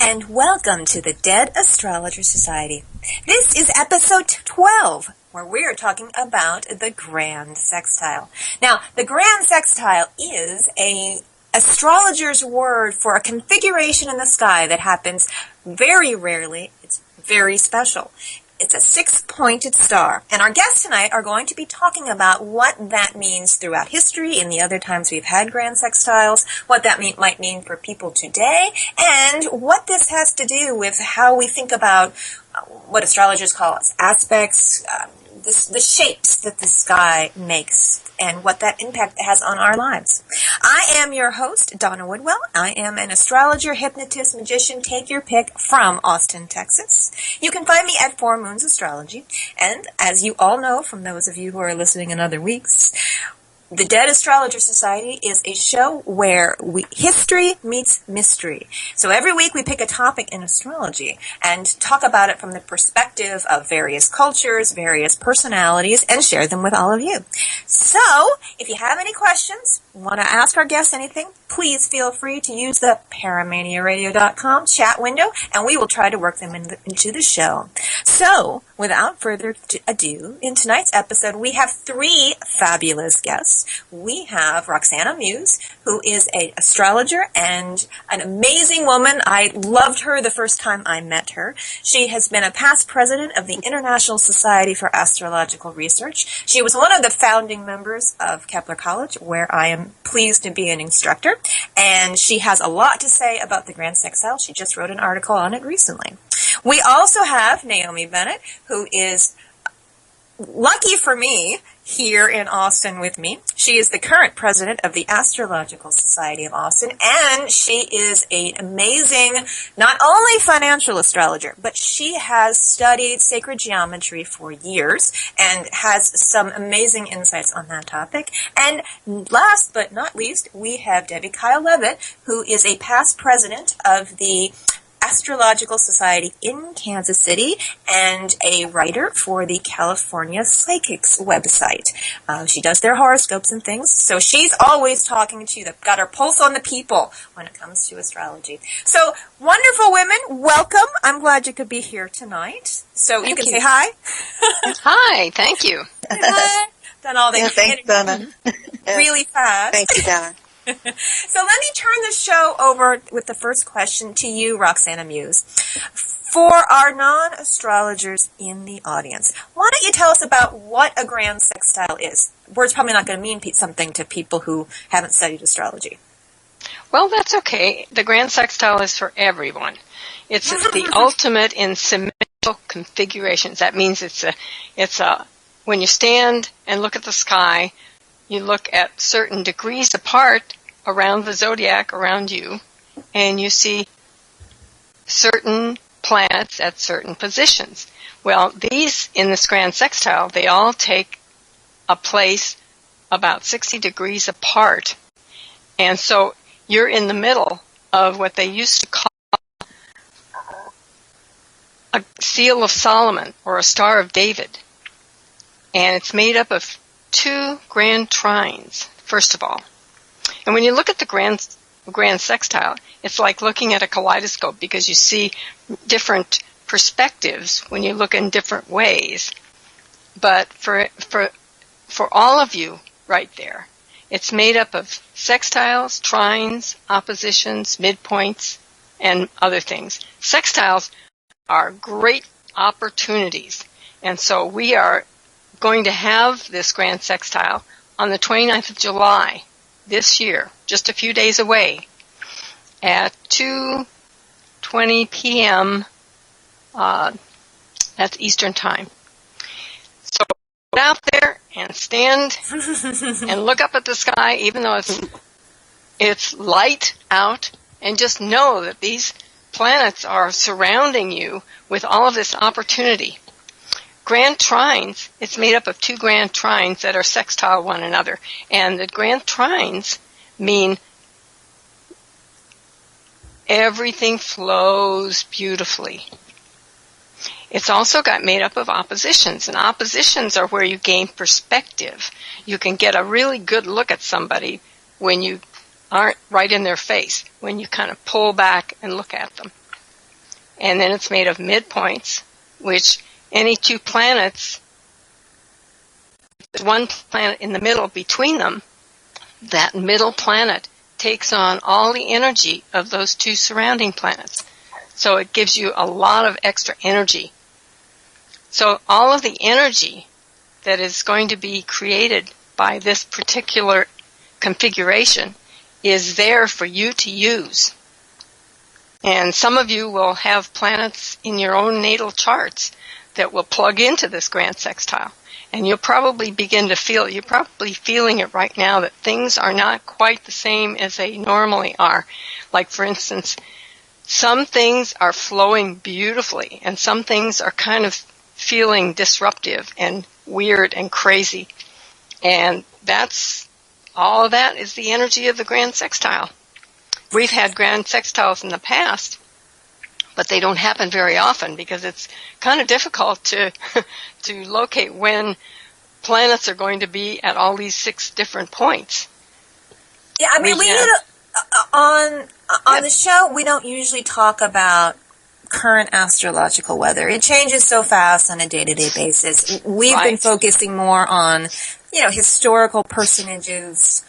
and welcome to the Dead Astrologer Society. This is episode 12, where we are talking about the grand sextile. Now, the grand sextile is a astrologer's word for a configuration in the sky that happens very rarely. It's very special. It's a six-pointed star. And our guests tonight are going to be talking about what that means throughout history and the other times we've had grand sextiles, what that might mean for people today, and what this has to do with how we think about what astrologers call aspects, the shapes that the sky makes, and what that impact has on our lives. I am your host, Donna Woodwell. I am an astrologer, hypnotist, magician, take your pick, from Austin, Texas. You can find me at 4 Moons Astrology. And as you all know, from those of you who are listening in other weeks, the Dead Astrologer Society is a show where history meets mystery. So every week we pick a topic in astrology and talk about it from the perspective of various cultures, various personalities, and share them with all of you. So if you have any questions, want to ask our guests anything, please feel free to use the paramaniaradio.com chat window, and we will try to work them into the show. So, without further ado, in tonight's episode, we have 3 fabulous guests. We have Roxana Muise, who is an astrologer and an amazing woman. I loved her the first time I met her. She has been a past president of the International Society for Astrological Research. She was one of the founding members of Kepler College, where I am pleased to be an instructor, and she has a lot to say about the grand sextile. She just wrote an article on it recently. We also have Naomi Bennett, who is, lucky for me, here in Austin with me. She is the current president of the Astrological Society of Austin, and she is an amazing, not only financial astrologer, but she has studied sacred geometry for years and has some amazing insights on that topic. And last but not least, we have Debbie Keil-Leavitt, who is a past president of the Astrological Society in Kansas City and a writer for the California Psychics website. She does their horoscopes and things, so she's always talking to you. They've got her pulse on the people when it comes to astrology. So, wonderful women, welcome. I'm glad you could be here tonight. So you can say hi. Hi, thank you. Hi. Done all the thanks, Donna. Really fast. Thank you, Donna. So let me turn the show over with the first question to you, Roxana Muise. For our non-astrologers in the audience, why don't you tell us about what a grand sextile is? Word's probably not going to mean something to people who haven't studied astrology. Well, that's okay. The grand sextile is for everyone. It's the ultimate in symmetrical configurations. That means it's a when you stand and look at the sky, you look at certain degrees apart around the zodiac around you, and you see certain planets at certain positions. Well, these in this grand sextile, they all take a place about 60 degrees apart. And so you're in the middle of what they used to call a seal of Solomon or a Star of David. And it's made up of 2 grand trines, first of all. And when you look at the grand sextile, it's like looking at a kaleidoscope because you see different perspectives when you look in different ways. But for all of you right there, it's made up of sextiles, trines, oppositions, midpoints, and other things. Sextiles are great opportunities. And so we are going to have this grand sextile on the 29th of July this year, just a few days away, at 2:20 p.m. That's Eastern Time. So get out there and stand and look up at the sky, even though it's light out, and just know that these planets are surrounding you with all of this opportunity. Grand trines, it's made up of 2 grand trines that are sextile one another. And the grand trines mean everything flows beautifully. It's also got made up of oppositions, and oppositions are where you gain perspective. You can get a really good look at somebody when you aren't right in their face, when you kind of pull back and look at them. and then it's made of midpoints, which any two planets, one planet in the middle between them, that middle planet takes on all the energy of those two surrounding planets. So it gives you a lot of extra energy. So all of the energy that is going to be created by this particular configuration is there for you to use. And some of you will have planets in your own natal charts that will plug into this grand sextile. And you'll probably begin to feel, you're probably feeling it right now, that things are not quite the same as they normally are. Like, for instance, some things are flowing beautifully, and some things are kind of feeling disruptive and weird and crazy. And that's, all of that is the energy of the grand sextile. We've had grand sextiles in the past, but they don't happen very often because it's kind of difficult to locate when planets are going to be at all these 6 different points. Yeah, I mean, on the show, we don't usually talk about current astrological weather. It changes so fast on a day-to-day basis. We've been focusing more on, historical personages,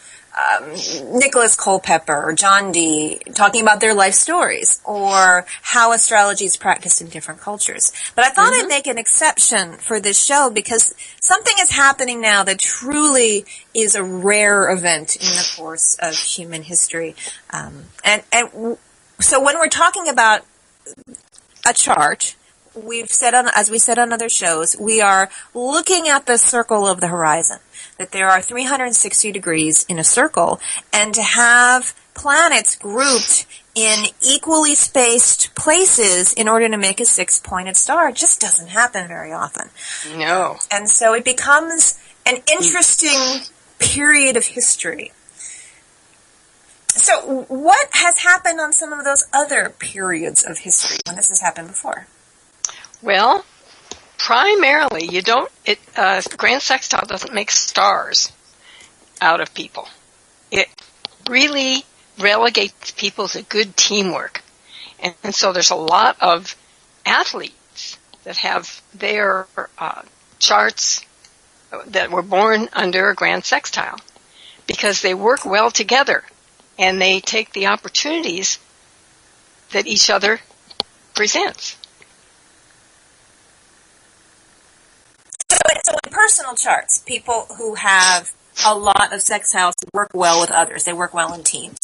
Nicholas Culpeper or John Dee, talking about their life stories or how astrology is practiced in different cultures. But I thought I'd make an exception for this show because something is happening now that truly is a rare event in the course of human history. So when we're talking about a chart, as we said on other shows, we are looking at the circle of the horizon, that there are 360 degrees in a circle, and to have planets grouped in equally spaced places in order to make a 6-pointed star just doesn't happen very often. No. And so it becomes an interesting period of history. So what has happened on some of those other periods of history when this has happened before? Well, primarily, grand sextile doesn't make stars out of people. It really relegates people to good teamwork. And so there's a lot of athletes that have their charts that were born under a grand sextile because they work well together and they take the opportunities that each other presents. So in personal charts, people who have a lot of sextiles work well with others. They work well in teams.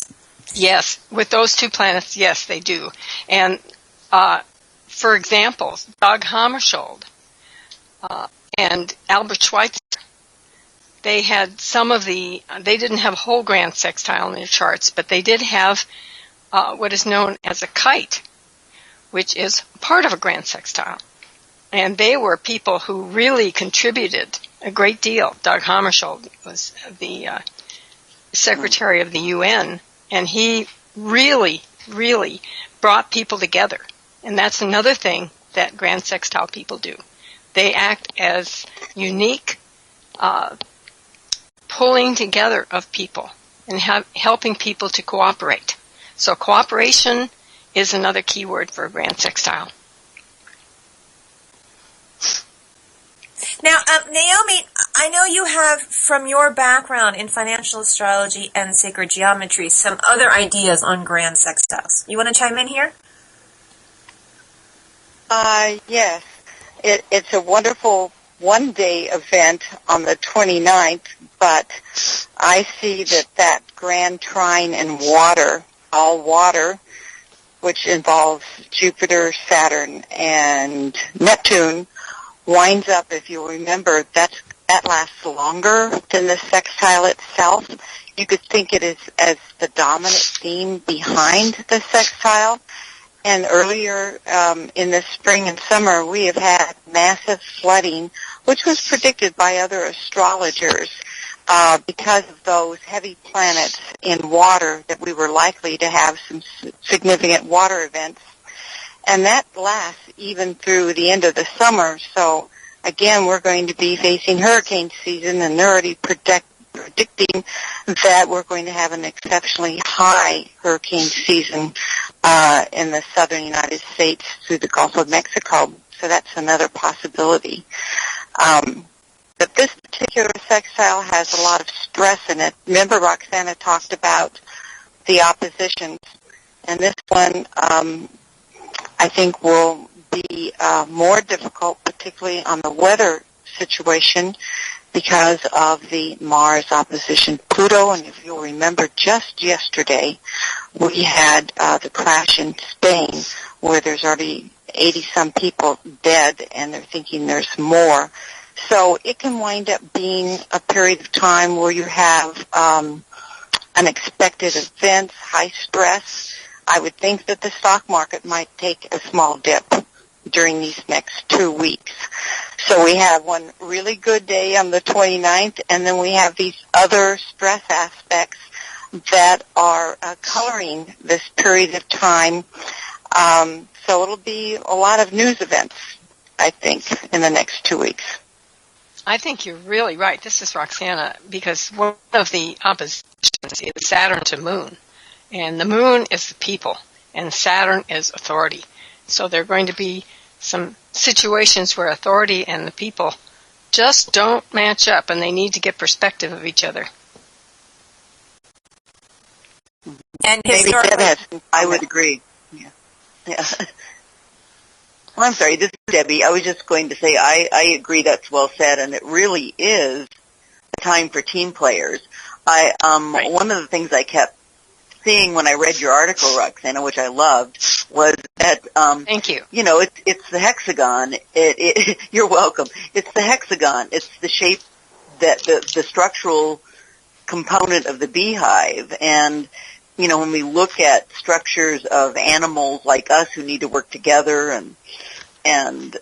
Yes, with those two planets, yes, they do. And for example, Dag Hammarskjöld and Albert Schweitzer, they had they didn't have a whole grand sextile in their charts, but they did have what is known as a kite, which is part of a grand sextile. And they were people who really contributed a great deal. Dag Hammarskjöld was the secretary of the UN, and he really, really brought people together. And that's another thing that grand sextile people do. They act as unique pulling together of people and helping people to cooperate. So cooperation is another key word for a grand sextile. Now, Naomi, I know you have, from your background in financial astrology and sacred geometry, some other ideas on grand sextiles. You want to chime in here? Yes. It's a wonderful one-day event on the 29th, but I see that grand trine in water, all water, which involves Jupiter, Saturn, and Neptune, winds up, if you remember, that lasts longer than the sextile itself. You could think it is as the dominant theme behind the sextile. And earlier in the spring and summer, we have had massive flooding, which was predicted by other astrologers because of those heavy planets in water, that we were likely to have some significant water events. And that lasts even through the end of the summer. So, again, we're going to be facing hurricane season, and they're already predicting that we're going to have an exceptionally high hurricane season in the southern United States through the Gulf of Mexico. So that's another possibility. But this particular sextile has a lot of stress in it. Remember, Roxana talked about the oppositions, and this one I think will be more difficult, particularly on the weather situation, because of the Mars opposition Pluto. And if you'll remember, just yesterday we had the crash in Spain, where there's already 80-some people dead, and they're thinking there's more. So it can wind up being a period of time where you have unexpected events, high stress. I would think that the stock market might take a small dip during these next 2 weeks. So we have one really good day on the 29th, and then we have these other stress aspects that are coloring this period of time. So it'll be a lot of news events, I think, in the next 2 weeks. I think you're really right. This is Roxana, because one of the oppositions is Saturn to Moon. And the Moon is the people, and Saturn is authority. So there are going to be some situations where authority and the people just don't match up, and they need to get perspective of each other. And maybe Deb has, I would agree. Yeah. Well, I'm sorry, this is Debbie. I was just going to say I agree, that's well said, and it really is a time for team players. Right. One of the things I kept seeing when I read your article, Roxana, which I loved, was that Thank you. You know, it's the hexagon. You're welcome. It's the hexagon. It's the shape, that the structural component of the beehive. And you know, when we look at structures of animals like us who need to work together and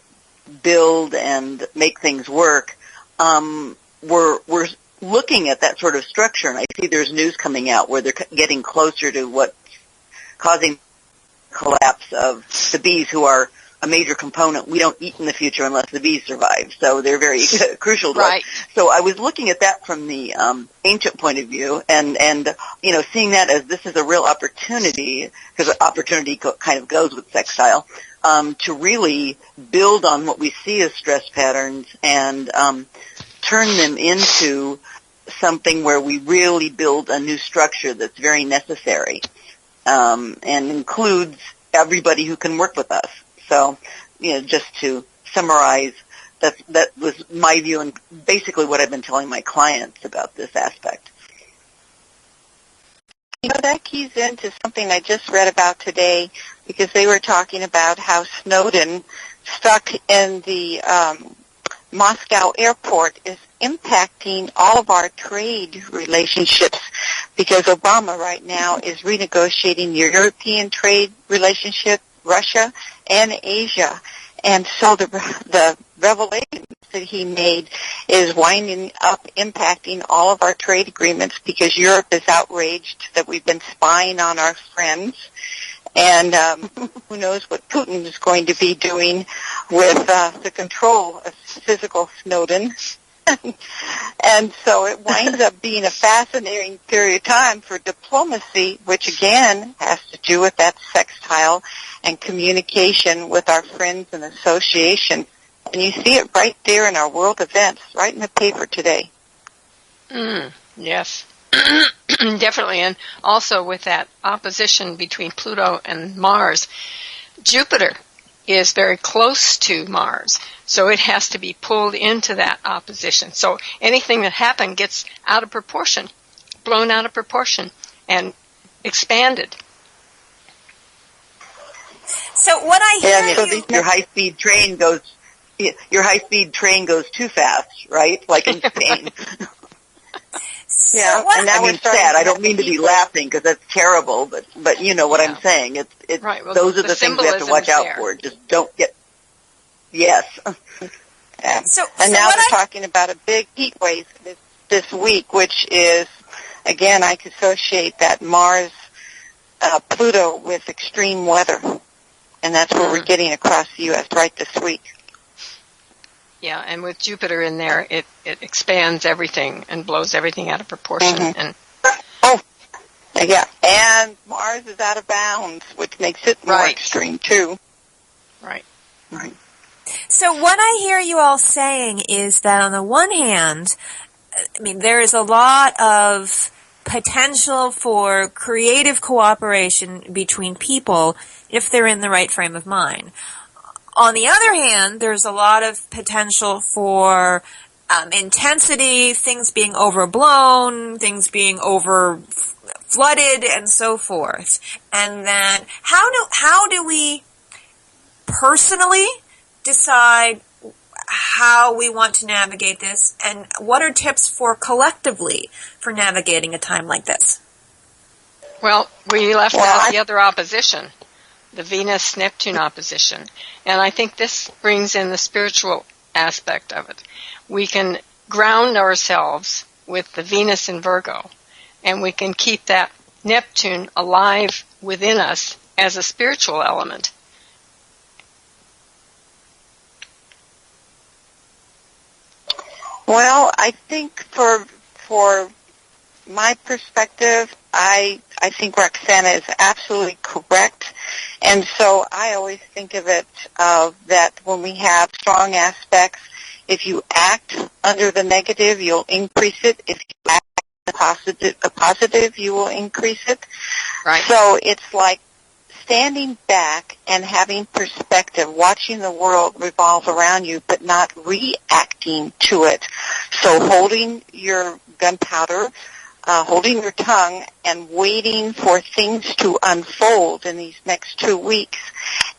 build and make things work, we're looking at that sort of structure, and I see there's news coming out where they're getting closer to what's causing collapse of the bees, who are a major component. We don't eat in the future unless the bees survive, so they're very crucial to us. So I was looking at that from the ancient point of view, and you know, seeing that as this is a real opportunity, because opportunity kind of goes with sextile, to really build on what we see as stress patterns and turn them into something where we really build a new structure that's very necessary, and includes everybody who can work with us. So, you know, just to summarize, that was my view and basically what I've been telling my clients about this aspect. You know, that keys into something I just read about today, because they were talking about how Snowden, stuck in the Moscow airport, is impacting all of our trade relationships, because Obama right now is renegotiating the European trade relationship, Russia, and Asia. And so the revelations that he made is winding up impacting all of our trade agreements, because Europe is outraged that we've been spying on our friends. And who knows what Putin is going to be doing with the control of physical Snowden. And so it winds up being a fascinating period of time for diplomacy, which again has to do with that sextile and communication with our friends and associations. And you see it right there in our world events, right in the paper today. Yes. Definitely. And also with that opposition between Pluto and Mars, Jupiter is very close to Mars, so it has to be pulled into that opposition. So anything that happened gets out of proportion, blown out of proportion, and expanded. So what I hear so your high-speed train goes too fast, right? Like in Spain. Yeah, and now we're sad. I don't mean to be laughing because that's terrible, but you know what I'm saying. It's right. Well, those are the things we have to watch out for. Just don't get. Yes. And now they're talking about a big heat wave this week, which is, again, I could associate that Mars, Pluto with extreme weather, and that's what we're getting across the U.S. right this week. Yeah, and with Jupiter in there, it expands everything and blows everything out of proportion. And Yeah, and Mars is out of bounds, which makes it more extreme, too. Right. Right. So what I hear you all saying is that on the one hand, I mean, there is a lot of potential for creative cooperation between people if they're in the right frame of mind. On the other hand, there's a lot of potential for intensity, things being overblown, things being over flooded, and so forth. And then how do we personally decide how we want to navigate this, and what are tips for collectively for navigating a time like this? Well, we left out the other opposition, the Venus-Neptune opposition. And I think this brings in the spiritual aspect of it. We can ground ourselves with the Venus in Virgo, and we can keep that Neptune alive within us as a spiritual element. Well, I think for my perspective, I think Roxana is absolutely correct. And so I always think of it that when we have strong aspects, if you act under the negative, you'll increase it. If you act a positive, you will increase it. Right. So it's like standing back and having perspective, watching the world revolve around you, but not reacting to it. So holding your gunpowder, holding your tongue, and waiting for things to unfold in these next 2 weeks.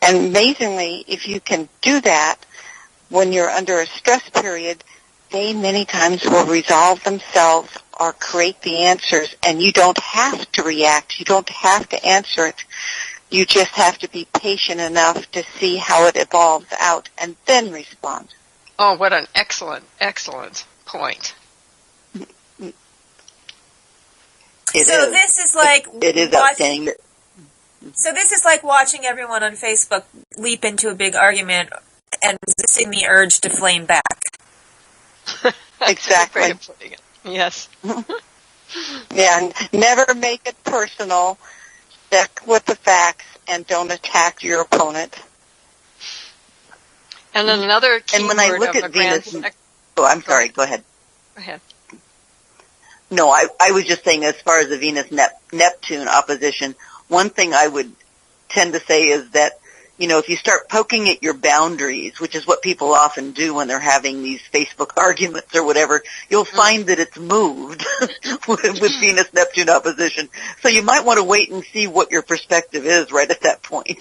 And amazingly, if you can do that when you're under a stress period, they many times will resolve themselves or create the answers, and you don't have to react. You don't have to answer it. You just have to be patient enough to see how it evolves out and then respond. Oh, what an excellent, excellent point. This is like it is outstanding. So this is like watching everyone on Facebook leap into a big argument and resisting the urge to flame back. Exactly. Yes. Yeah, and never make it personal. Stick with the facts and don't attack your opponent. And then another key and when I word look of at a grand... Venus... Oh, I'm sorry. Go ahead. Go ahead. No, I was just saying as far as the Venus-Neptune opposition, one thing I would tend to say is that, you know, if you start poking at your boundaries, which is what people often do when they're having these Facebook arguments or whatever, you'll find that it's moved with Venus-Neptune opposition. So you might want to wait and see what your perspective is right at that point.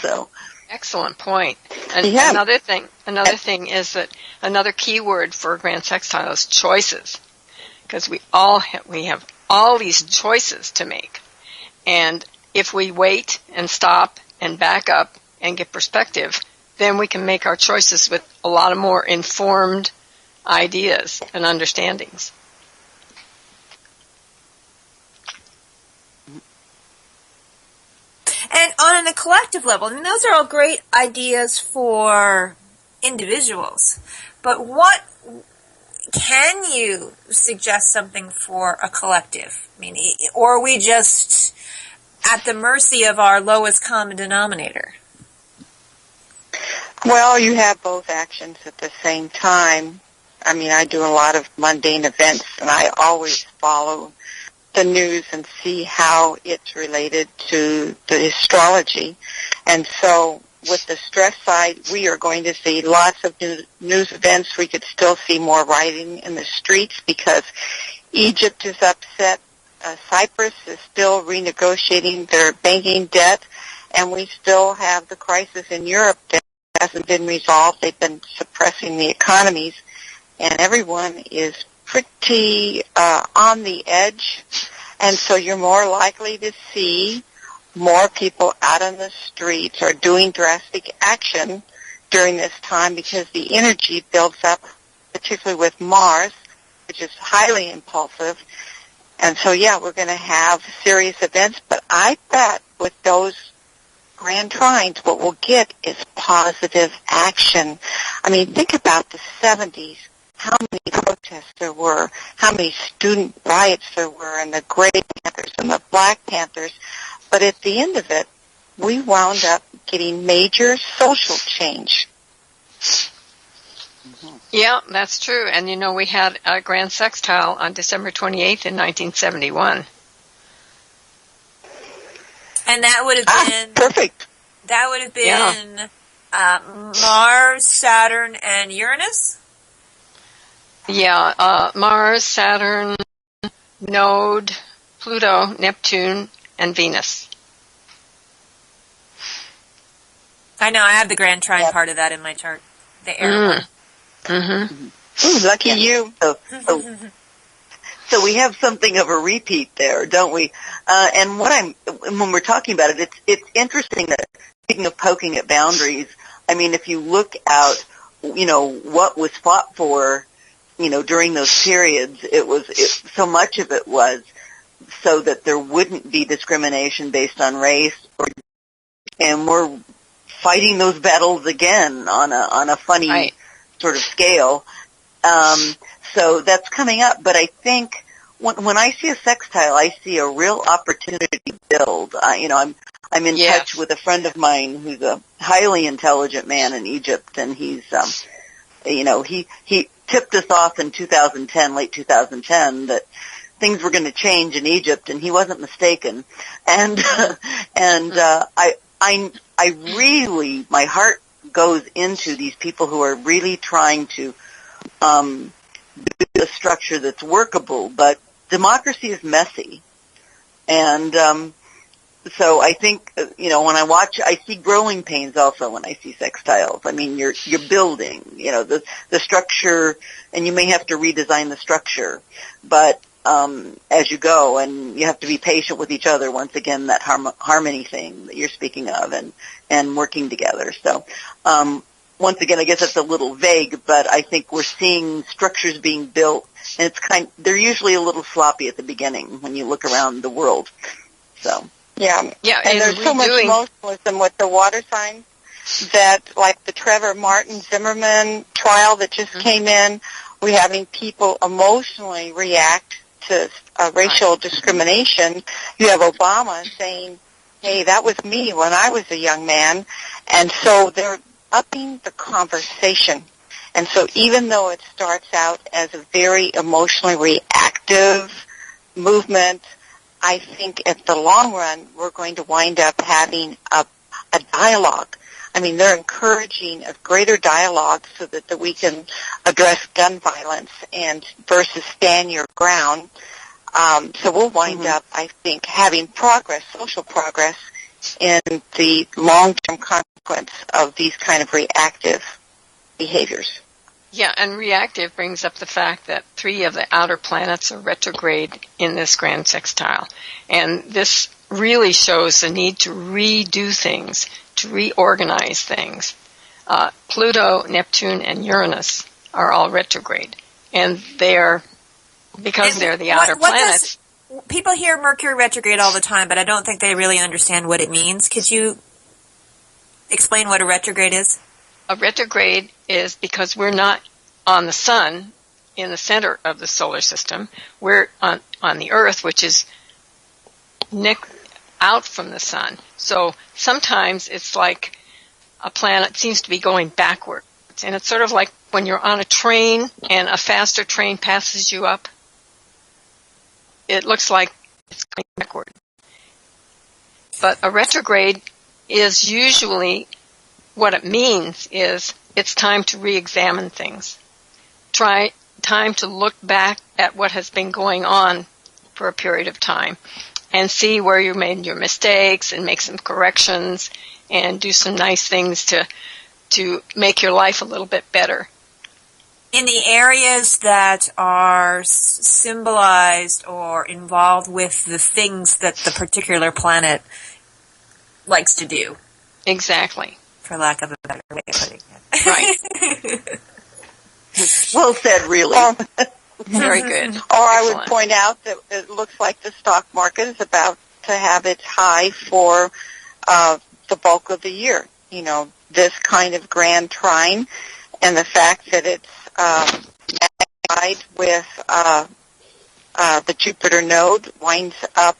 So... Excellent point. And Yeah. another thing is that another key word for grand sextile is choices, because we have all these choices to make, and if we wait and stop and back up and get perspective, then we can make our choices with a lot of more informed ideas and understandings. And on a collective level, and those are all great ideas for individuals, but what can you suggest something for a collective? I mean, or are we just at the mercy of our lowest common denominator? Well, you have both actions at the same time. I mean, I do a lot of mundane events, and I always follow the news and see how it's related to the astrology. And so with the stress side, we are going to see lots of news events. We could still see more rioting in the streets because Egypt is upset. Cyprus is still renegotiating their banking debt, and we still have the crisis in Europe that hasn't been resolved. They've been suppressing the economies, and everyone is pretty on the edge, and so you're more likely to see more people out on the streets or doing drastic action during this time because the energy builds up, particularly with Mars, which is highly impulsive. And so, yeah, we're going to have serious events, but I bet with those grand trines, what we'll get is positive action. I mean, think about the 70s, how many protests there were, how many student riots there were, and the great Panthers and the Black Panthers. But at the end of it, we wound up getting major social change. Yeah, that's true. And, we had a grand sextile on December 28th in 1971. And that would have been... Perfect. That would have been Mars, Saturn, and Uranus? Yeah, Mars, Saturn, Node, Pluto, Neptune, and Venus. I know, I have the grand trine part of that in my chart. The air one. Mm-hmm. Ooh, lucky you. So we have something of a repeat there, don't we? And when we're talking about it, it's interesting that, speaking of poking at boundaries, I mean, if you look out, what was fought for, during those periods, so much of it was so that there wouldn't be discrimination based on race, and we're fighting those battles again on a funny sort of scale. So that's coming up, but I think when I see a sextile, I see a real opportunity to build. I'm in touch with a friend of mine who's a highly intelligent man in Egypt, and he's, he tipped us off in 2010, late 2010, that things were going to change in Egypt, and he wasn't mistaken. And I really, my heart goes into these people who are really trying to build a structure that's workable, but democracy is messy. And so I think, when I watch, I see growing pains also when I see sextiles. I mean, you're building, the structure, and you may have to redesign the structure, but as you go, and you have to be patient with each other. Once again, that harmony thing that you're speaking of, and working together. So, once again, I guess that's a little vague, but I think we're seeing structures being built, and they're usually a little sloppy at the beginning when you look around the world. So. Yeah, and there's so much emotionalism with the water signs that, like the Trevor Martin Zimmerman trial that just came in, we're having people emotionally react to racial discrimination. You have Obama saying, hey, that was me when I was a young man, and so they're upping the conversation. And so even though it starts out as a very emotionally reactive movement, I think at the long run, we're going to wind up having a dialogue. I mean, they're encouraging a greater dialogue so that we can address gun violence and versus stand your ground. So we'll wind up, I think, having progress, social progress, in the long-term consequence of these kind of reactive behaviors. Yeah, and reactive brings up the fact that 3 of the outer planets are retrograde in this grand sextile. And this really shows the need to redo things, to reorganize things. Pluto, Neptune, and Uranus are all retrograde. And they're the outer planets. People hear Mercury retrograde all the time, but I don't think they really understand what it means. Could you explain what a retrograde is? A retrograde is because we're not on the sun in the center of the solar system. We're on the Earth, which is out from the sun. So sometimes it's like a planet seems to be going backwards. And it's sort of like when you're on a train and a faster train passes you up. It looks like it's going backward. But a retrograde is usually, what it means is it's time to re-examine things. Time to look back at what has been going on for a period of time and see where you made your mistakes and make some corrections and do some nice things to make your life a little bit better. In the areas that are symbolized or involved with the things that the particular planet likes to do. Exactly. For lack of a better way of putting it. Right. Well said, really. Very good. Or I would point out that it looks like the stock market is about to have its high for the bulk of the year. This kind of grand trine, and the fact that it's magnified with the Jupiter node winds up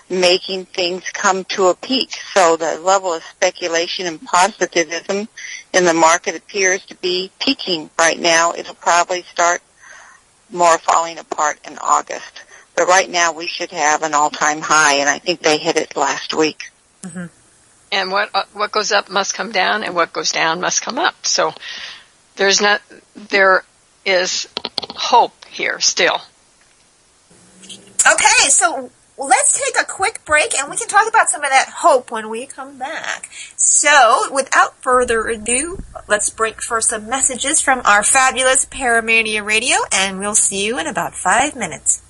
making things come to a peak. So the level of speculation and positivism in the market appears to be peaking right now. It'll probably start more falling apart in August. But right now we should have an all-time high, and I think they hit it last week. Mm-hmm. And what goes up must come down, and what goes down must come up. So there is hope here still. Okay, so let's take a quick break, and we can talk about some of that hope when we come back. So, without further ado, let's break for some messages from our fabulous Paramania Radio, and we'll see you in about 5 minutes.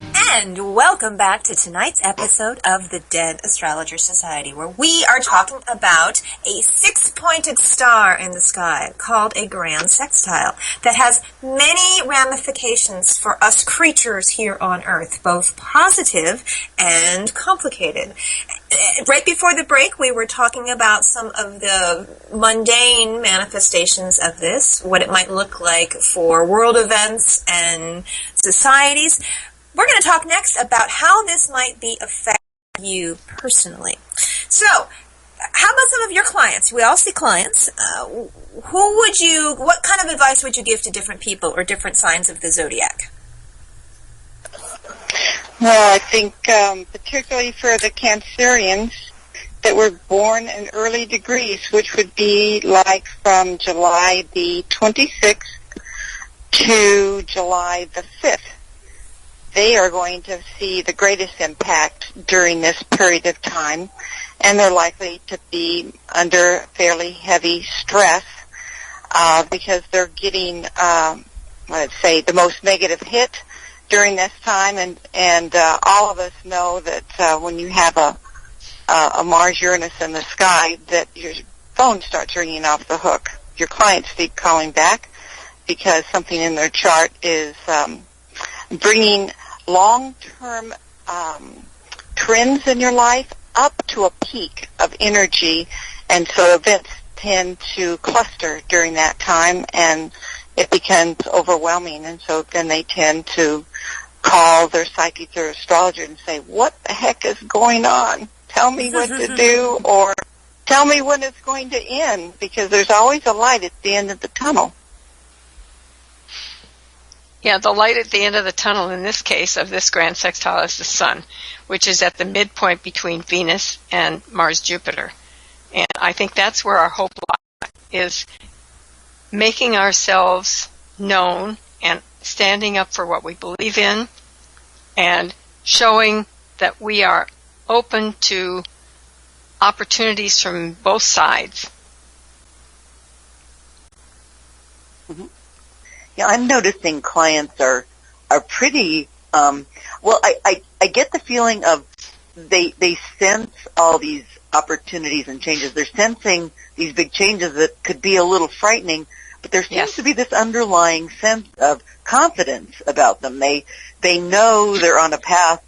And welcome back to tonight's episode of the Dead Astrologer Society, where we are talking about a 6-pointed star in the sky called a grand sextile that has many ramifications for us creatures here on Earth, both positive and complicated. Right before the break, we were talking about some of the mundane manifestations of this, what it might look like for world events and societies. We're going to talk next about how this might be affecting you personally. So, how about some of your clients? We all see clients. What kind of advice would you give to different people or different signs of the zodiac? Well, I think particularly for the Cancerians that were born in early degrees, which would be like from July the 26th to July the 5th, they are going to see the greatest impact during this period of time, and they're likely to be under fairly heavy stress because they're getting, let's say, the most negative hit during this time, and all of us know that when you have a Mars-Uranus in the sky, that your phone starts ringing off the hook. Your clients keep calling back because something in their chart is bringing long-term trends in your life up to a peak of energy, and so events tend to cluster during that time, and it becomes overwhelming, and so then they tend to call their psychic or astrologer and say, what the heck is going on? Tell me what to do, or tell me when it's going to end, because there's always a light at the end of the tunnel. Yeah, the light at the end of the tunnel in this case of this grand sextile is the sun, which is at the midpoint between Venus and Mars-Jupiter. And I think that's where our hope lies, is making ourselves known and standing up for what we believe in and showing that we are open to opportunities from both sides. Mm-hmm. Yeah, I'm noticing clients are pretty, I get the feeling of they sense all these opportunities and changes. They're sensing these big changes that could be a little frightening, but there seems to be this underlying sense of confidence about them. They know they're on a path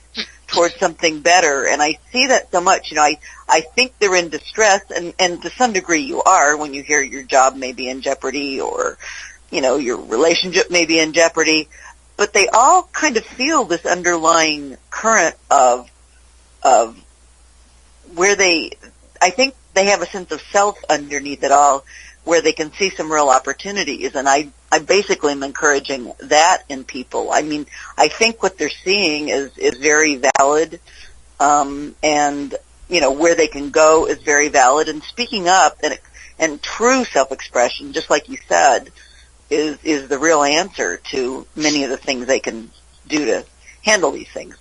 towards something better, and I see that so much. I think they're in distress, and to some degree you are when you hear your job may be in jeopardy, or your relationship may be in jeopardy, but they all kind of feel this underlying current of where I think they have a sense of self underneath it all, where they can see some real opportunities, and I basically am encouraging that in people. I mean, I think what they're seeing is very valid, and where they can go is very valid, and speaking up and true self-expression, just like you said, is the real answer to many of the things they can do to handle these things.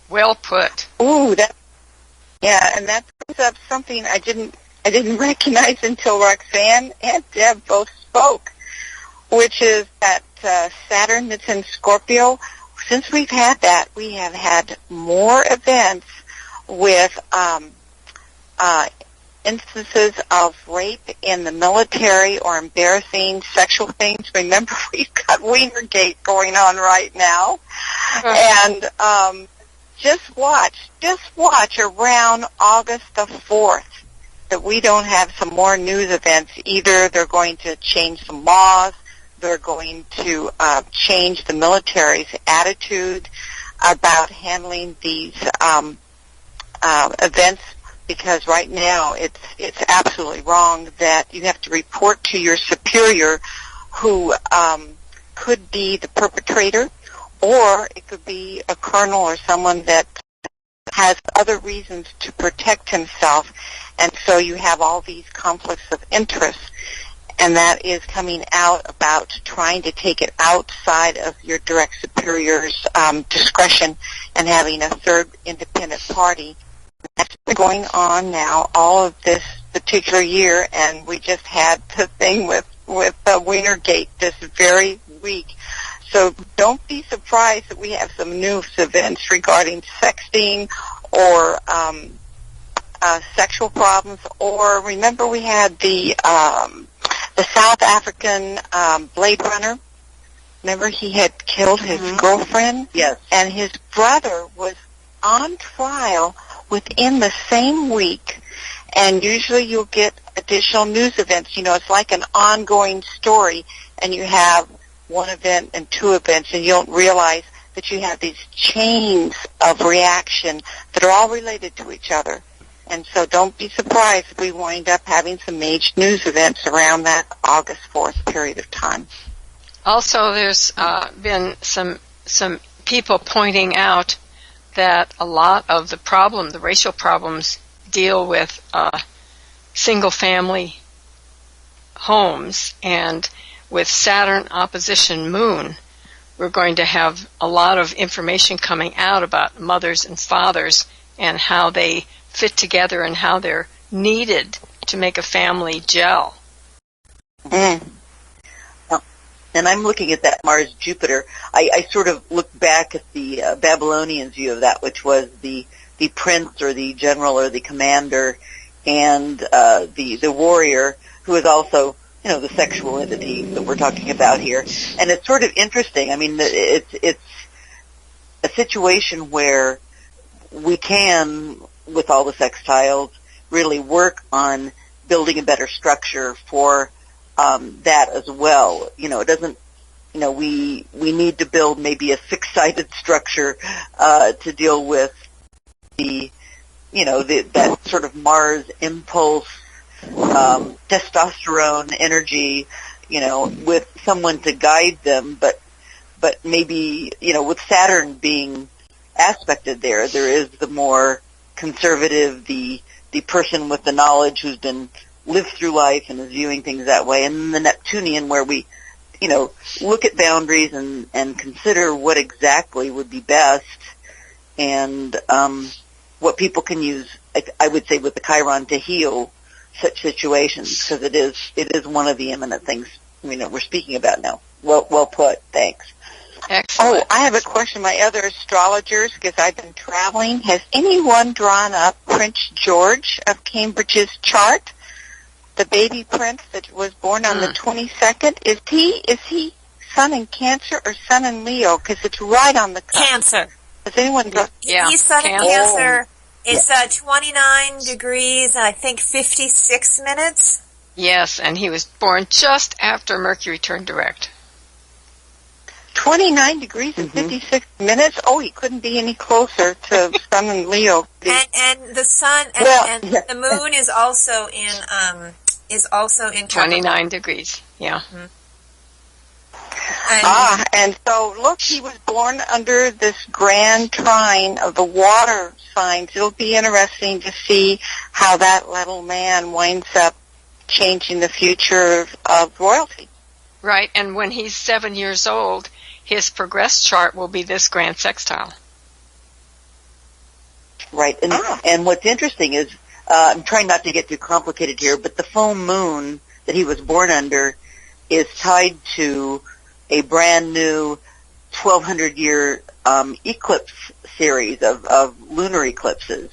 Well put. Ooh, and that brings up something I didn't recognize until Roxanne and Deb both spoke, which is that Saturn that's in Scorpio. Since we've had that, we have had more events with instances of rape in the military or embarrassing sexual things. Remember, we've got Wienergate going on right now. And just watch around August the 4th that we don't have some more news events. Either they're going to change some laws, they're going to change the military's attitude. about handling these events, because right now it's absolutely wrong that you have to report to your superior, who could be the perpetrator, or it could be a colonel or someone that has other reasons to protect himself. And so you have all these conflicts of interest, and that is coming out about trying to take it outside of your direct superior's discretion and having a third independent party. That's been going on now all of this particular year, and we just had the thing with Wienergate this very week. So don't be surprised that we have some news events regarding sexting or sexual problems. Or remember, we had the South African Blade Runner. Remember, he had killed his girlfriend? Yes. And his brother was on trial within the same week. And usually you'll get additional news events. You know, it's like an ongoing story, and you have one event and two events, and you don't realize that you have these chains of reaction that are all related to each other. And so don't be surprised if we wind up having some major news events around that August 4th period of time. Also, there's been some people pointing out that a lot of the racial problems, deal with single-family homes, and with Saturn opposition Moon, we're going to have a lot of information coming out about mothers and fathers and how they fit together and how they're needed to make a family gel. And I'm looking at that Mars-Jupiter. I sort of look back at the Babylonians' view of that, which was the prince or the general or the commander, and the warrior, who is also, you know, the sexual entity that we're talking about here. And it's sort of interesting. I mean, it's a situation where we can, with all the sextiles, really work on building a better structure for that as well. You know, it doesn't, you know, we need to build maybe a six-sided structure to deal with the, you know, that sort of Mars impulse, testosterone energy, you know, with someone to guide them, but maybe, you know, with Saturn being aspected there is the more conservative, the person with the knowledge who's been lived through life and is viewing things that way, and the Neptunian, where we, you know, look at boundaries and consider what exactly would be best, and what people can use, I would say, with the Chiron to heal such situations, because it is one of the imminent things, you know, we're speaking about now. Well put. Thanks. Excellent. Oh, I have a question. My other astrologers, because I've been traveling, has anyone drawn up Prince George of Cambridge's chart? The baby prince that was born on the 22nd. Is he Sun in Cancer or Sun in Leo? Because it's right on the cusp. Cancer. Has anyone got? Yeah. He's Sun in Cancer. It's Yeah. 29 degrees and I think 56 minutes. Yes, and he was born just after Mercury turned direct. 29 degrees and 56 minutes? Oh, he couldn't be any closer to Sun and Leo. And the sun and, Well, and the moon is also in 29 degrees, yeah. And so, look, he was born under this grand trine of the water signs. It'll be interesting to see how that little man winds up changing the future of royalty. Right, and when he's 7 years old, his progress chart will be this grand sextile. Right, and what's interesting is, I'm trying not to get too complicated here, but the full moon that he was born under is tied to a brand new 1,200-year eclipse series of lunar eclipses.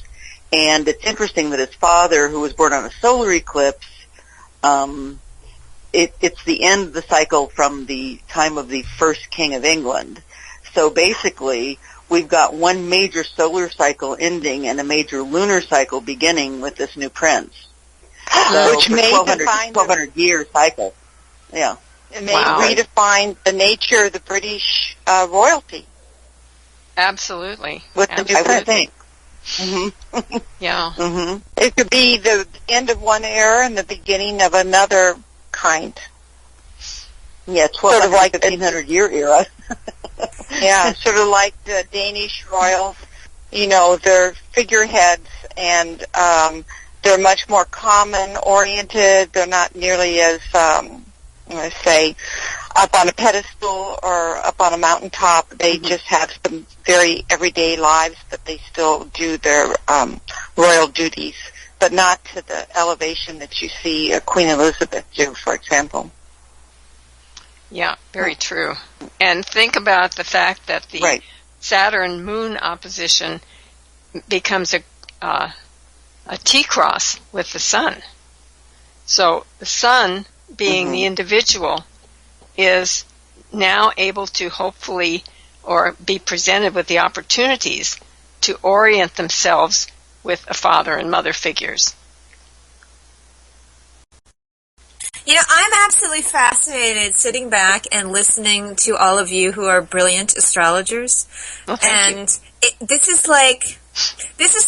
And it's interesting that his father, who was born on a solar eclipse, it's the end of the cycle from the time of the first king of England. So basically, we've got one major solar cycle ending and a major lunar cycle beginning with this new prince. So Which may define 1,200-year cycle. Yeah. It may redefine the nature of the British royalty. Absolutely. With the new Absolutely. thing. Mm-hmm. Yeah. Mm-hmm. It could be the end of one era and the beginning of another kind. Yeah, Sort of like 1500-year era. Yeah, sort of like the Danish royals. You know, they're figureheads, and they're much more common-oriented. They're not nearly as, let's say, up on a pedestal or up on a mountaintop. They just have some very everyday lives, but they still do their royal duties, but not to the elevation that you see Queen Elizabeth do, for example. Yeah, very true. And think about the fact that the Right. Saturn-Moon opposition becomes a T-cross with the Sun. So the Sun, being the individual, is now able to hopefully or be presented with the opportunities to orient themselves with a father and mother figures. You know, I'm absolutely fascinated sitting back and listening to all of you who are brilliant astrologers. Well, thank you. And this is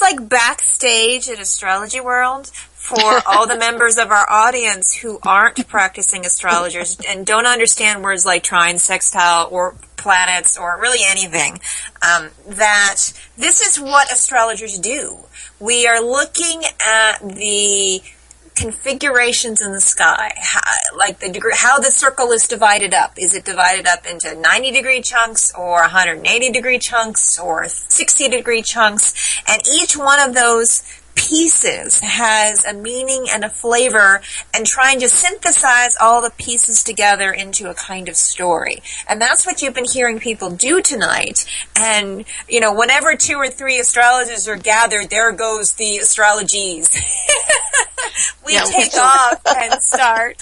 like backstage at Astrology World for all the members of our audience who aren't practicing astrologers and don't understand words like trine, sextile, or planets, or really anything. That this is what astrologers do. We are looking at the configurations in the sky, how the circle is divided up. Is it divided up into 90-degree chunks or 180-degree chunks or 60-degree chunks? And each one of those pieces has a meaning and a flavor, and trying to synthesize all the pieces together into a kind of story. And that's what you've been hearing people do tonight. And, you know, whenever 2 or 3 astrologers are gathered, there goes the astrologies. We take off and start.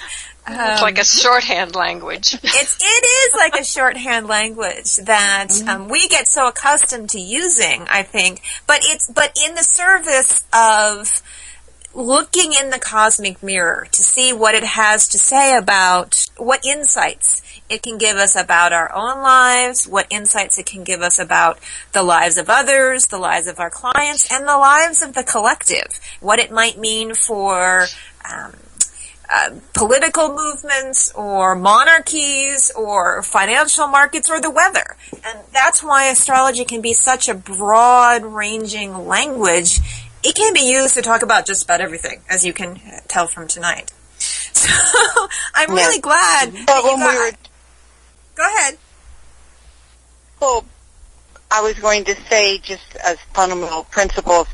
It's like a shorthand language. It is like a shorthand language that we get so accustomed to using, I think. But in the service of looking in the cosmic mirror to see what it has to say about what insights it can give us about our own lives, what insights it can give us about the lives of others, the lives of our clients, and the lives of the collective, what it might mean for political movements or monarchies or financial markets or the weather. And that's why astrology can be such a broad-ranging language. It can be used to talk about just about everything, as you can tell from tonight. So I'm really glad that you got... Go ahead. Well, I was going to say, just as fundamental principles,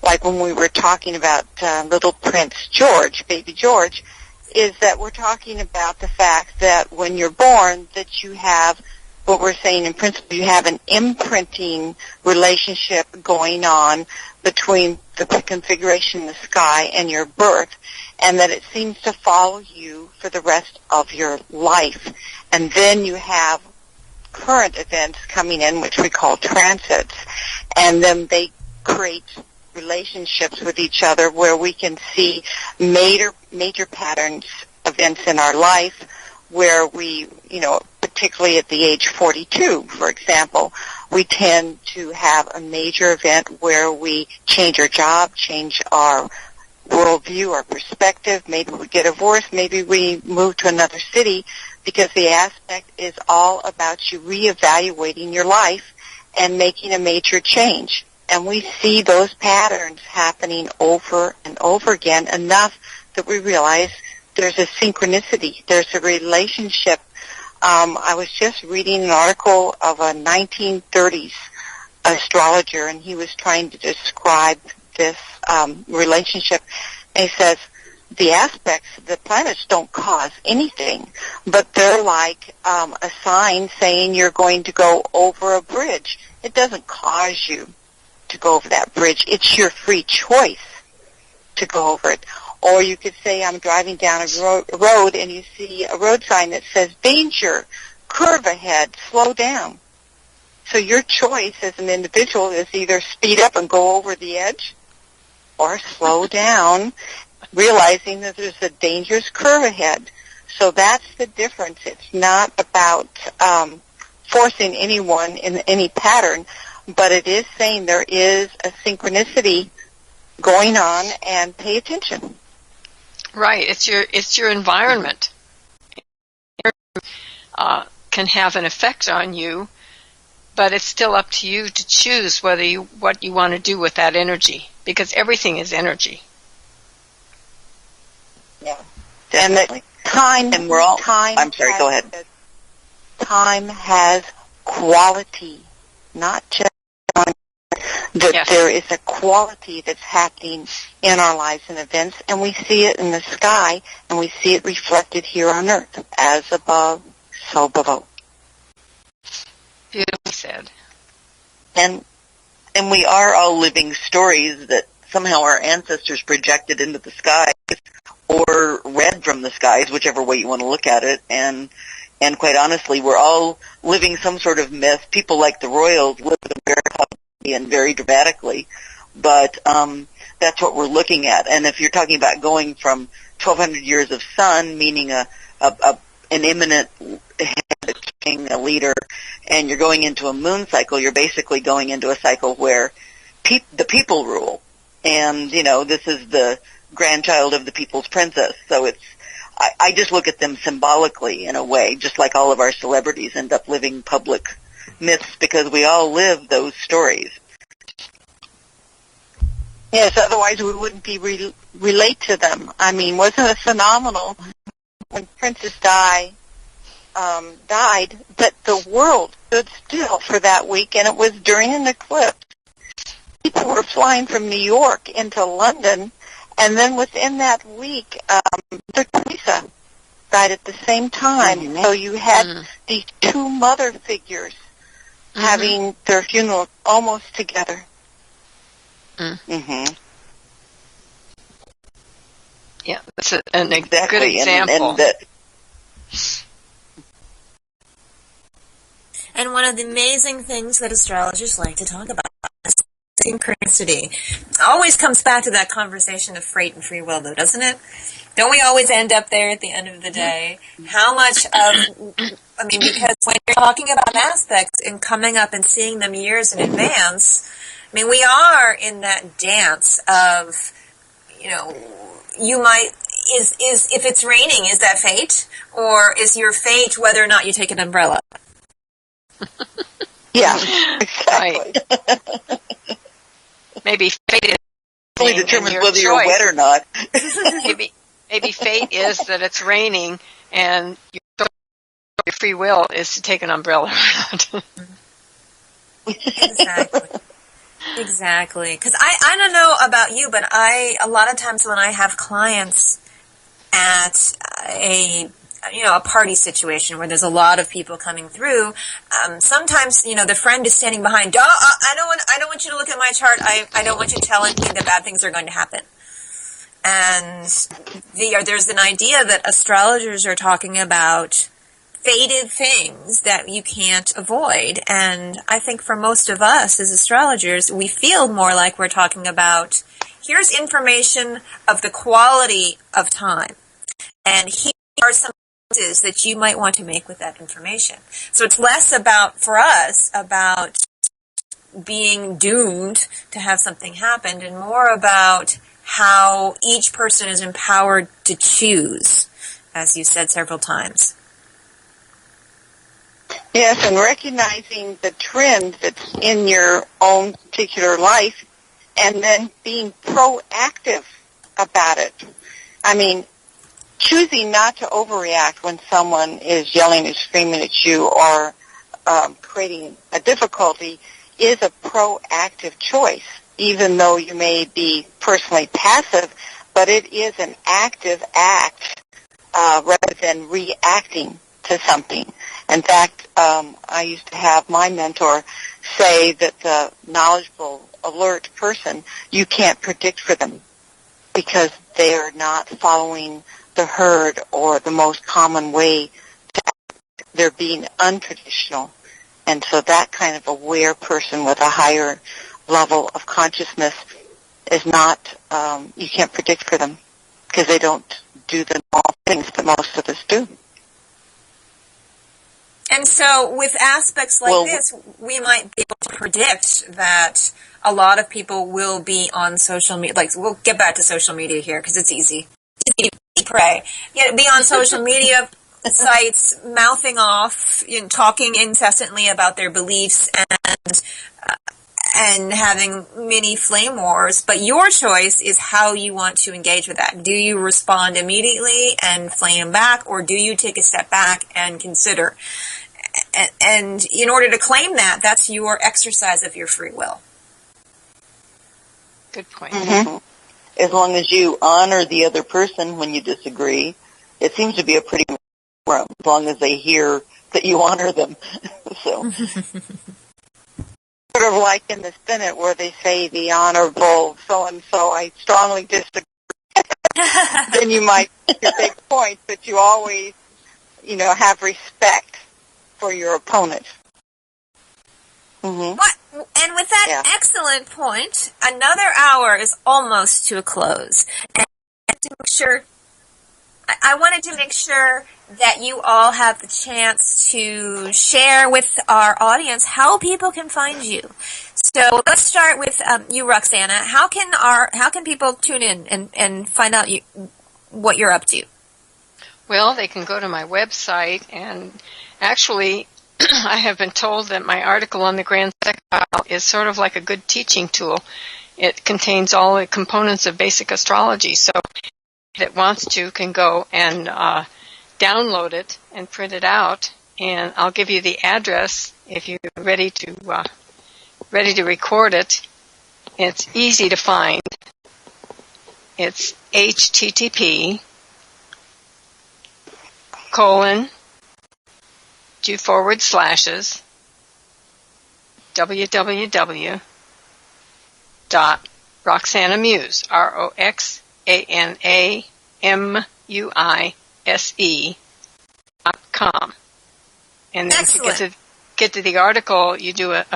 like when we were talking about little Prince George, baby George, is that we're talking about the fact that when you're born, that you have, what we're saying in principle, you have an imprinting relationship going on between the configuration in the sky and your birth, and that it seems to follow you for the rest of your life. And then you have current events coming in, which we call transits, and then they create relationships with each other where we can see major patterns, events in our life where we, you know, particularly at the age 42, for example, we tend to have a major event where we change our job, change our worldview, our perspective. Maybe we get divorced, maybe we move to another city, because the aspect is all about you reevaluating your life and making a major change. And we see those patterns happening over and over again, enough that we realize there's a synchronicity, there's a relationship. I was just reading an article of a 1930s astrologer, and he was trying to describe this relationship. And he says, the aspects, the planets don't cause anything, but they're like a sign saying you're going to go over a bridge. It doesn't cause you to go over that bridge. It's your free choice to go over it. Or you could say, I'm driving down a road and you see a road sign that says, danger, curve ahead, slow down. So your choice as an individual is either speed up and go over the edge or slow down, realizing that there's a dangerous curve ahead. So that's the difference. It's not about forcing anyone in any pattern, but it is saying there is a synchronicity going on, and pay attention. Right. It's your environment. Can have an effect on you, but it's still up to you to choose what you want to do with that energy, because everything is energy. Yeah, definitely. And we're all. I'm sorry. Go ahead. Time has quality, not just that. Yes. There is a quality that's happening in our lives and events, and we see it in the sky, and we see it reflected here on Earth, as above, so below. Beautifully said. And we are all living stories that somehow our ancestors projected into the skies or read from the skies, whichever way you want to look at it. And quite honestly, we're all living some sort of myth. People like the royals live very publicly and very dramatically, but that's what we're looking at. And if you're talking about going from 1,200 years of sun, meaning an imminent head king, a leader, and you're going into a moon cycle, you're basically going into a cycle where the people rule. And, this is the grandchild of the people's princess. So I just look at them symbolically in a way, just like all of our celebrities end up living public myths because we all live those stories. Yes, otherwise we wouldn't be relate to them. I mean, wasn't it phenomenal when Princess Di died that the world stood still for that week, and it was during an eclipse. People were flying from New York into London, and then within that week, Mother Teresa died at the same time. Mm-hmm. So you had these two mother figures having their funeral almost together. Mm-hmm. Yeah, that's a good example. And one of the amazing things that astrologers like to talk about is synchronicity. It always comes back to that conversation of fate and free will, though, doesn't it? Don't we always end up there at the end of the day? How much of, because when you're talking about aspects and coming up and seeing them years in advance, we are in that dance of, you might, if it's raining, is that fate? Or is your fate whether or not you take an umbrella? Yeah, exactly. Right. Maybe fate only determines whether you're wet or not. maybe fate is that it's raining, and your free will is to take an umbrella or not. Exactly. Because I don't know about you, but a lot of times when I have clients at a party situation where there's a lot of people coming through, sometimes, the friend is standing behind, I don't want you to look at my chart. I don't want you telling me that bad things are going to happen. And there's an idea that astrologers are talking about fated things that you can't avoid. And I think for most of us as astrologers, we feel more like we're talking about, here's information of the quality of time. And here are some choices that you might want to make with that information. So it's less about, for us, about being doomed to have something happen, and more about how each person is empowered to choose, as you said several times. Yes, and recognizing the trend that's in your own particular life, and then being proactive about it. Choosing not to overreact when someone is yelling and screaming at you or creating a difficulty is a proactive choice, even though you may be personally passive, but it is an active act rather than reacting to something. In fact, I used to have my mentor say that the knowledgeable, alert person, you can't predict for them because they are not following the herd or the most common way to act. They're being untraditional. And so that kind of aware person with a higher level of consciousness is not, you can't predict for them because they don't do the normal things that most of us do. And so with aspects like this, we might be able to predict that a lot of people will be on social media. Like, we'll get back to social media here because it's easy. Pray. Yeah, be on social media sites, mouthing off, talking incessantly about their beliefs and having mini flame wars. But your choice is how you want to engage with that. Do you respond immediately and flame back, or do you take a step back and consider? And in order to claim that, that's your exercise of your free will. Good point. Mm-hmm. As long as you honor the other person when you disagree, it seems to be a pretty forum, as long as they hear that you honor them. So, sort of like in the Senate where they say the honorable so-and-so, I strongly disagree. Then you might make a big point, but you always, have respect for your opponent. mm-hmm. And with that excellent point, another hour is almost to a close. And I wanted to make sure that you all have the chance to share with our audience how people can find you. So let's start with you, Roxana. How can people tune in and find out what you're up to? Well, they can go to my website, and actually, I have been told that my article on the Grand Sextile is sort of like a good teaching tool. It contains all the components of basic astrology, so that wants to can go and download it and print it out, and I'll give you the address if you're ready to record it. It's easy to find. It's http://www.roxanamuise, ROXANAMUISE.com. And then to get to the article, you do a /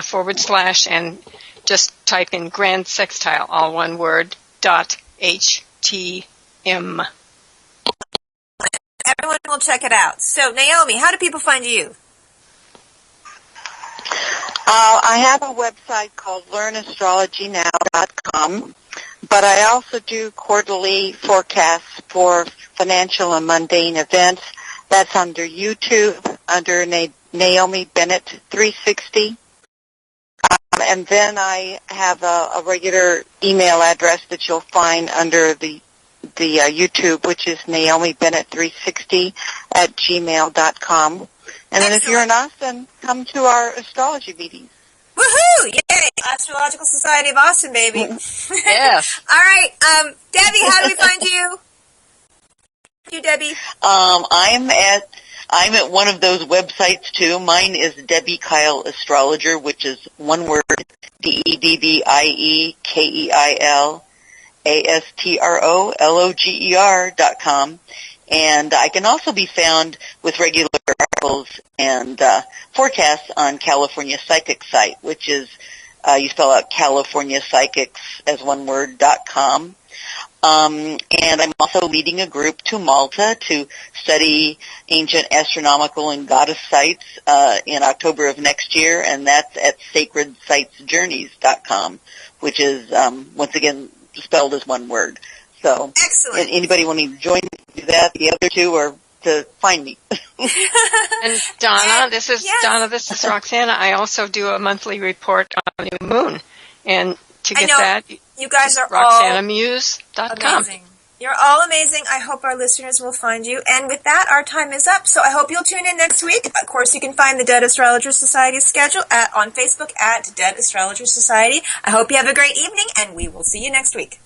and just type in Grand Sextile, all one word, .htm. Everyone will check it out. So, Naomi, how do people find you? I have a website called learnastrologynow.com, but I also do quarterly forecasts for financial and mundane events. That's under YouTube, under Naomi Bennett 360. And then I have a regular email address that you'll find under the YouTube, which is Naomi Bennett 360 at gmail.com. And then if you're in Austin, come to our astrology meetings. Woohoo! Yay! Astrological Society of Austin, baby. Yes. All right. Debbie, how do we find you? You, Debbie? I'm at one of those websites too. Mine is Debbie Keil Astrologer, which is one word, DebbieKeilAstrologer.com. And I can also be found with regular articles and forecasts on California Psychic site, which is, you spell out California Psychics as one word, .com. And I'm also leading a group to Malta to study ancient astronomical and goddess sites in October of next year, and that's at sacredsitesjourneys.com, which is, once again, spelled as one word. So, excellent. Anybody wanting to join me to do that? The other two are to find me. And Donna, this is Roxana. I also do a monthly report on the new moon, and to get that, you guys are RoxanaMuise.com. Amazing. You're all amazing. I hope our listeners will find you. And with that, our time is up. So I hope you'll tune in next week. Of course, you can find the Dead Astrologers Society schedule on Facebook at Dead Astrologers Society. I hope you have a great evening, and we will see you next week.